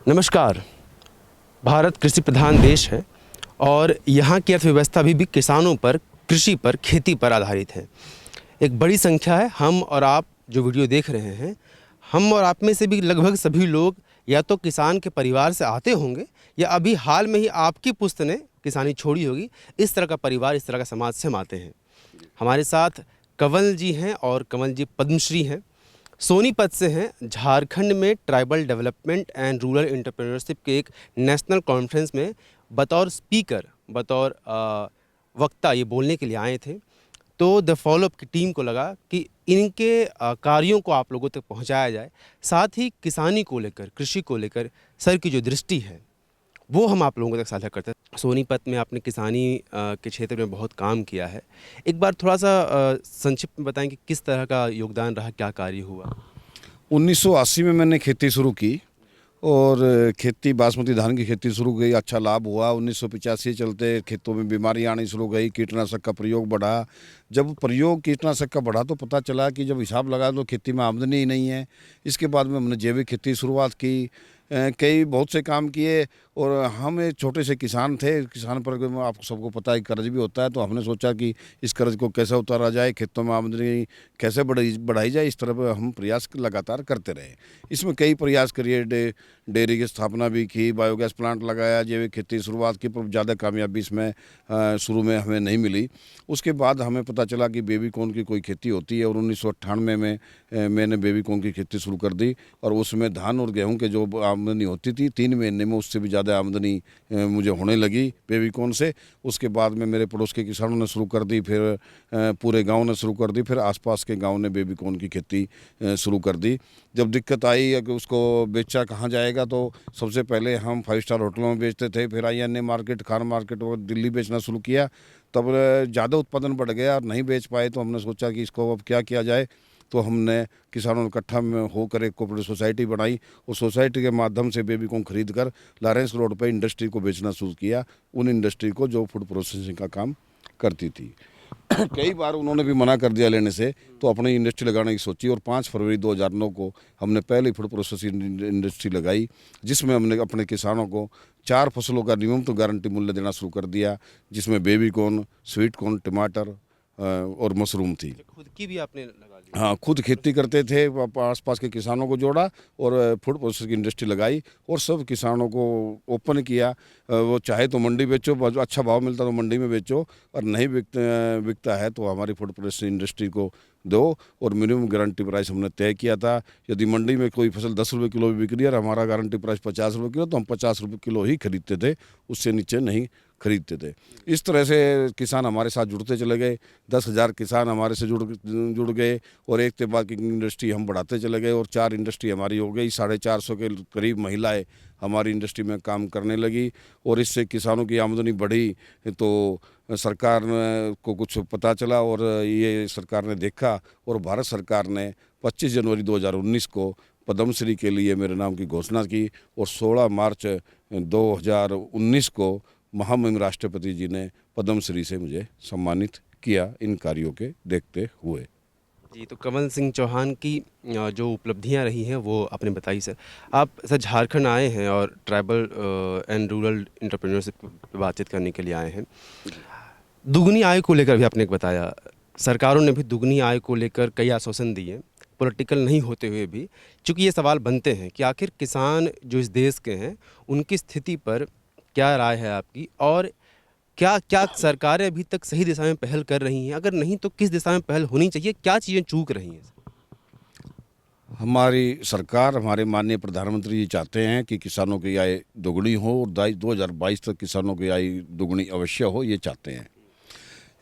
नमस्कार। भारत कृषि प्रधान देश है और यहाँ की अर्थव्यवस्था भी किसानों पर, कृषि पर, खेती पर आधारित है। एक बड़ी संख्या है हम और आप जो वीडियो देख रहे हैं, हम और आप में से भी लगभग सभी लोग या तो किसान के परिवार से आते होंगे या अभी हाल में ही आपकी पुश्त ने किसानी छोड़ी होगी। इस तरह का परिवार, इस तरह का समाज से हम आते हैं। हमारे साथ कंवल जी हैं और कंवल जी पद्मश्री हैं, सोनीपत से हैं। झारखंड में tribal development and rural entrepreneurship के एक नेशनल कॉन्फ्रेंस में बतौर स्पीकर, बतौर वक्ता ये बोलने के लिए आए थे। तो द फॉलोअप की टीम को लगा कि इनके कार्यों को आप लोगों तक पहुंचाया जाए, साथ ही किसानी को लेकर, कृषि को लेकर सर की जो दृष्टि है वो हम आप लोगों तक साझा करते हैं। सोनीपत में आपने किसानी के क्षेत्र में बहुत काम किया है। एक बार थोड़ा सा संक्षिप्त में बताएं कि किस तरह का योगदान रहा, क्या कार्य हुआ। 1980 में मैंने खेती शुरू की और खेती बासमती धान की खेती शुरू की, अच्छा लाभ हुआ। 1985 चलते खेतों में बीमारी आनी शुरू गई, कीटनाशक का प्रयोग बढ़ा। जब प्रयोग कीटनाशक का बढ़ा तो पता चला कि जब हिसाब लगा तो खेती में आमदनी ही नहीं है। इसके बाद में हमने जैविक खेती शुरुआत की, कई बहुत से काम किए और हम एक छोटे से किसान थे। किसान पर आपको सबको पता है कर्ज भी होता है, तो हमने सोचा कि इस कर्ज को कैसे उतारा जाए, खेतों में आमदनी कैसे बढ़ाई जाए। इस तरह हम प्रयास लगातार करते रहे। इसमें कई प्रयास करिए, डेयरी की स्थापना भी की, बायोगैस प्लांट लगाया, जैविक खेती शुरुआत की, पर ज़्यादा कामयाबी इसमें शुरू में हमें नहीं मिली। उसके बाद हमें पता चला कि बेबी कॉर्न की कोई खेती होती है और 1998 में मैंने बेबी कॉर्न की खेती शुरू कर दी और उसमें धान और गेहूं के जो आमदनी होती थी 3 महीने में उससे भी ज़्यादा आमदनी मुझे होने लगी बेबी कॉर्न से। उसके बाद में मेरे पड़ोस के किसानों ने शुरू कर दी, फिर पूरे गांव ने शुरू कर दी, फिर आसपास के गांव ने बेबी कॉर्न की खेती शुरू कर दी। जब दिक्कत आई कि उसको बेचा कहाँ जाएगा, तो सबसे पहले हम 5 स्टार होटलों में बेचते थे, फिर INA मार्केट, खान मार्केट और दिल्ली बेचना शुरू किया। तब ज़्यादा उत्पादन बढ़ गया और नहीं बेच पाए, तो हमने सोचा कि इसको अब क्या किया जाए। तो हमने किसानों ने इकट्ठा में होकर एक कोऑपरेटिव सोसाइटी बनाई और सोसाइटी के माध्यम से बेबी कॉर्न खरीद कर लॉरेंस रोड पर इंडस्ट्री को बेचना शुरू किया, उन इंडस्ट्री को जो फूड प्रोसेसिंग का काम करती थी। कई बार उन्होंने भी मना कर दिया लेने से, तो अपनी इंडस्ट्री लगाने की सोची और 5 फरवरी 2009 को हमने पहली फूड प्रोसेसिंग इंडस्ट्री लगाई, जिसमें हमने अपने किसानों को 4 फसलों का न्यूनतम गारंटी मूल्य देना शुरू कर दिया, जिसमें बेबी कॉर्न, स्वीट कॉर्न, टमाटर और मशरूम थी। खुद की भी आपने लगा ली? हाँ, खुद खेती करते थे, आसपास के किसानों को जोड़ा और फूड प्रोसेसिंग इंडस्ट्री लगाई और सब किसानों को ओपन किया। वो चाहे तो मंडी बेचो, अच्छा भाव मिलता तो मंडी में बेचो, और नहीं बिकता है तो हमारी फूड प्रोसेसिंग इंडस्ट्री को दो। और मिनिमम गारंटी प्राइस हमने तय किया था। यदि मंडी में कोई फसल 10 रुपये किलो भी बिक रही है और हमारा गारंटी प्राइस 50 रुपये किलो, तो हम 50 रुपये किलो ही खरीदते थे, उससे नीचे नहीं खरीदते थे। इस तरह से किसान हमारे साथ जुड़ते चले गए। 10,000 किसान हमारे से जुड़ गए और एक के बाद एक इंडस्ट्री हम बढ़ाते चले गए और 4 इंडस्ट्री हमारी हो गई। 450 के करीब महिलाएं हमारी इंडस्ट्री में काम करने लगी और इससे किसानों की आमदनी बढ़ी। तो सरकार को कुछ पता चला और ये सरकार ने देखा और भारत सरकार ने 25 जनवरी 2019 को पद्मश्री के लिए मेरे नाम की घोषणा की और 16 मार्च 2019 को महामहिम राष्ट्रपति जी ने पद्मश्री से मुझे सम्मानित किया इन कार्यों के देखते हुए। जी, तो कंवल सिंह चौहान की जो उपलब्धियां रही हैं वो आपने बताई सर। आप सर झारखंड आए हैं और ट्राइबल एंड रूरल एंटरप्रेन्योरशिप पे बातचीत करने के लिए आए हैं। दुगनी आय को लेकर भी आपने एक बताया, सरकारों ने भी दुगनी आय को लेकर कई आश्वासन दिए, पॉलिटिकल नहीं होते हुए भी। चूँकि ये सवाल बनते हैं कि आखिर किसान जो इस देश के हैं उनकी स्थिति पर क्या राय है आपकी, और क्या क्या सरकारें अभी तक सही दिशा में पहल कर रही हैं? अगर नहीं तो किस दिशा में पहल होनी चाहिए, क्या चीज़ें चूक रही हैं? हमारी सरकार, हमारे माननीय प्रधानमंत्री जी चाहते हैं कि किसानों की आय दोगुनी हो और 2022 तक किसानों की आय दोगुनी अवश्य हो, ये चाहते हैं।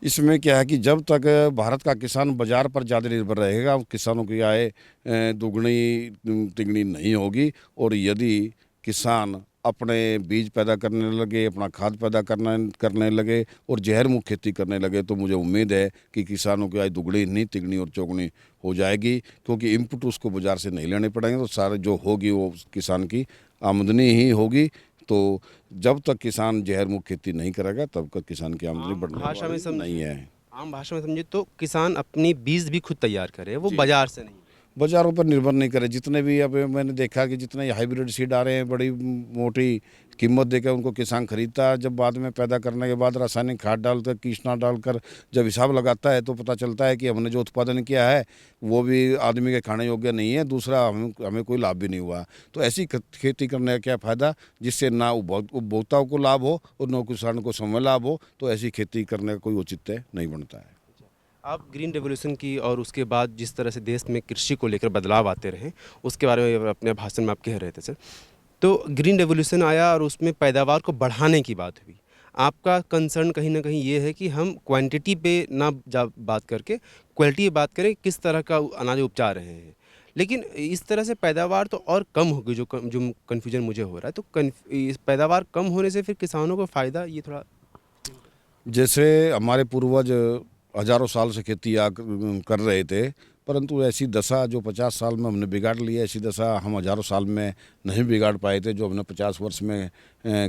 इसमें क्या है कि जब तक भारत का किसान बाज़ार पर ज़्यादा निर्भर रहेगा, किसानों की आय दोगुनी तिगुनी नहीं होगी। और यदि किसान अपने बीज पैदा करने लगे, अपना खाद पैदा करने लगे और जहर मुक्त खेती करने लगे, तो मुझे उम्मीद है कि किसानों की आय दुगनी नहीं तिगनी और चौगुनी हो जाएगी, क्योंकि इनपुट उसको बाज़ार से नहीं लेने पड़ेंगे। तो सारे जो होगी वो किसान की आमदनी ही होगी। तो जब तक किसान जहर मुक्त खेती नहीं करेगा तब तक किसान की आमदनी बढ़ने वाली नहीं है। आम भाषा में समझे तो किसान अपनी बीज भी खुद तैयार करे, वो बाजार से नहीं। बाज़ारों पर निर्भर नहीं करें। जितने भी अब मैंने देखा कि जितने हाइब्रिड सीड आ रहे हैं, बड़ी मोटी कीमत देकर उनको किसान खरीदता है। जब बाद में पैदा करने के बाद रासायनिक खाद डालकर, कीटनाशक डालकर जब हिसाब लगाता है तो पता चलता है कि हमने जो उत्पादन किया है वो भी आदमी के खाने योग्य नहीं है, दूसरा हमें कोई लाभ भी नहीं हुआ। तो ऐसी खेती करने का क्या फ़ायदा, जिससे ना उपभोक्ताओं को लाभ हो और न किसान को समय लाभ हो। तो ऐसी खेती करने का कोई औचित्य नहीं बनता है। आप ग्रीन रेवोल्यूशन की और उसके बाद जिस तरह से देश में कृषि को लेकर बदलाव आते रहे, उसके बारे में अपने भाषण में आप कह रहे थे सर। तो ग्रीन रेवोल्यूशन आया और उसमें पैदावार को बढ़ाने की बात हुई। आपका कंसर्न कहीं ना कहीं ये है कि हम क्वांटिटी पे ना बात करके क्वालिटी पे बात करें, किस तरह का अनाज उपजा रहे हैं। लेकिन इस तरह से पैदावार तो और कम होगी, जो कन्फ्यूजन मुझे हो रहा है। तो इस पैदावार कम होने से फिर किसानों को फ़ायदा, ये थोड़ा जैसे हमारे पूर्वज हजारों साल से खेती कर रहे थे, परंतु ऐसी दशा जो 50 साल में हमने बिगाड़ ली है, ऐसी दशा हम हजारों साल में नहीं बिगाड़ पाए थे जो हमने 50 वर्ष में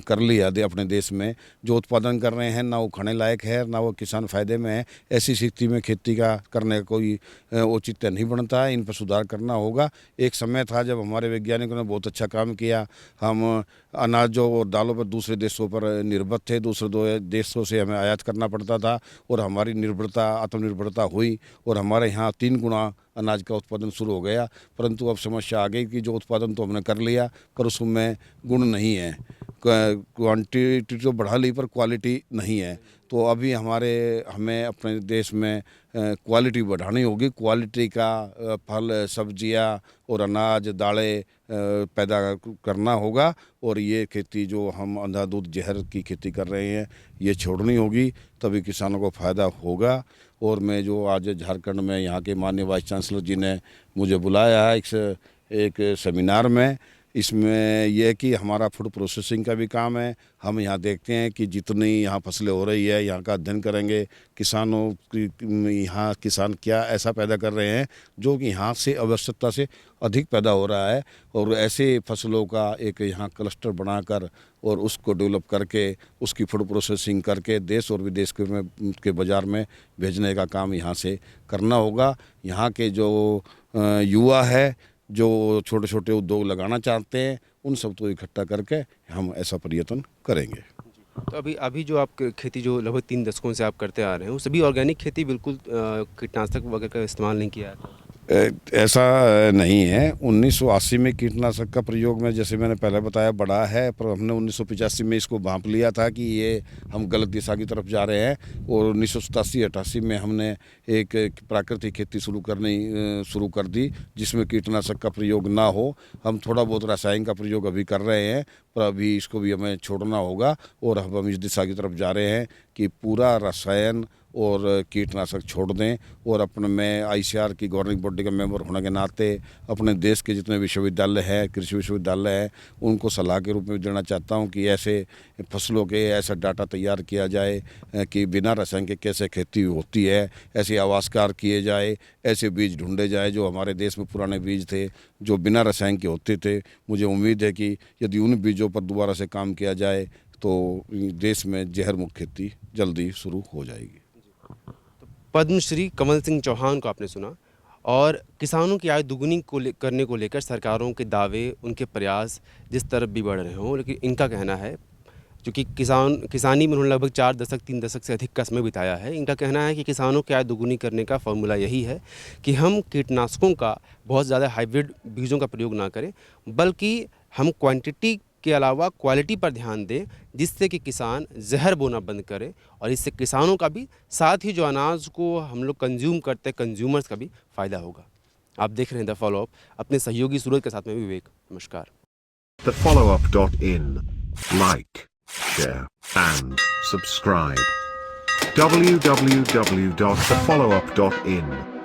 कर लिया अपने देश में। जो उत्पादन कर रहे हैं ना वो खाने लायक है, ना वो किसान फ़ायदे में है। ऐसी स्थिति में खेती का करने का कोई औचित्य नहीं बनता है। इन पर सुधार करना होगा। एक समय था जब हमारे वैज्ञानिकों ने बहुत अच्छा काम किया। हम अनाजों और दालों पर दूसरे देशों पर निर्भर थे, दूसरे देशों से हमें आयात करना पड़ता था और हमारी निर्भरता, आत्मनिर्भरता हुई और हमारे यहाँ 3 गुना अनाज का उत्पादन शुरू हो गया। परंतु अब समस्या आ गई कि जो उत्पादन तो हमने कर लिया पर उसमें गुण नहीं है, क्वांटिटी तो बढ़ा ली पर क्वालिटी नहीं है। तो अभी हमें अपने देश में क्वालिटी बढ़ानी होगी। क्वालिटी का फल, सब्जियां और अनाज, दालें पैदा करना होगा। और ये खेती जो हम अंधाधुंध जहर की खेती कर रहे हैं ये छोड़नी होगी, तभी किसानों को फ़ायदा होगा। और मैं जो आज झारखंड में यहाँ के माननीय वाइस चांसलर जी ने मुझे बुलाया है एक सेमिनार में, इसमें यह कि हमारा फूड प्रोसेसिंग का भी काम है। हम यहाँ देखते हैं कि जितनी यहाँ फसलें हो रही है, यहाँ का अध्ययन करेंगे किसानों की, यहाँ किसान क्या ऐसा पैदा कर रहे हैं जो कि यहाँ से आवश्यकता से अधिक पैदा हो रहा है। और ऐसे फसलों का एक यहाँ क्लस्टर बनाकर और उसको डेवलप करके उसकी फूड प्रोसेसिंग करके देश और विदेश के बाज़ार में भेजने का काम यहाँ से करना होगा। यहाँ के जो युवा है जो छोटे छोटे उद्योग लगाना चाहते हैं उन सब को इकट्ठा करके हम ऐसा प्रयत्न करेंगे। तो अभी जो आप खेती जो लगभग 3 दशकों से आप करते आ रहे हैं, वो सभी ऑर्गेनिक खेती, बिल्कुल कीटनाशक वगैरह का इस्तेमाल नहीं किया है? ऐसा नहीं है। 1980 में कीटनाशक का प्रयोग में, जैसे मैंने पहले बताया, बढ़ा है, पर हमने 1985 में इसको भांप लिया था कि ये हम गलत दिशा की तरफ जा रहे हैं। और 1987-88 में हमने एक प्राकृतिक खेती शुरू कर दी जिसमें कीटनाशक का प्रयोग ना हो। हम थोड़ा बहुत रासायनिक का प्रयोग अभी कर रहे हैं, पर अभी इसको भी हमें छोड़ना होगा। और हम इस दिशा की तरफ जा रहे हैं कि पूरा रसायन और कीटनाशक छोड़ दें। और अपने मैं ICAR की गवर्निंग बॉडी का मेंबर होने के नाते अपने देश के जितने विश्वविद्यालय हैं, कृषि विश्वविद्यालय हैं, उनको सलाह के रूप में देना चाहता हूं कि ऐसे फसलों के ऐसा डाटा तैयार किया जाए कि बिना रसायन के कैसे खेती होती है, ऐसे आविष्कार किए जाए, ऐसे बीज ढूंढे जाए जो हमारे देश में पुराने बीज थे जो बिना रसायन के होते थे। मुझे उम्मीद है कि यदि उन बीजों पर दोबारा से काम किया जाए तो देश में जहर मुक्त खेती जल्दी शुरू हो जाएगी। पद्मश्री कमल सिंह चौहान को आपने सुना, और किसानों की आय दुगुनी करने को लेकर सरकारों के दावे, उनके प्रयास जिस तरफ भी बढ़ रहे हों, लेकिन इनका कहना है, क्योंकि किसानी में उन्होंने लगभग 3 दशक से अधिक का समय बिताया है, इनका कहना है कि किसानों की आय दुगुनी करने का फॉर्मूला यही है कि हम कीटनाशकों का, बहुत ज़्यादा हाइब्रिड बीजों का प्रयोग ना करें, बल्कि हम क्वांटिटी के अलावा क्वालिटी पर ध्यान दें, जिससे कि किसान जहर बोना बंद करे और इससे किसानों का भी, साथ ही जो अनाज को हम लोग कंज्यूम करते हैं कंज्यूमर्स का भी फ़ायदा होगा। आप देख रहे हैं द फॉलो अप, अपने सहयोगी सूरज के साथ में विवेक। नमस्कार। thefollowup.in, like, share and subscribe. www.thefollowup.in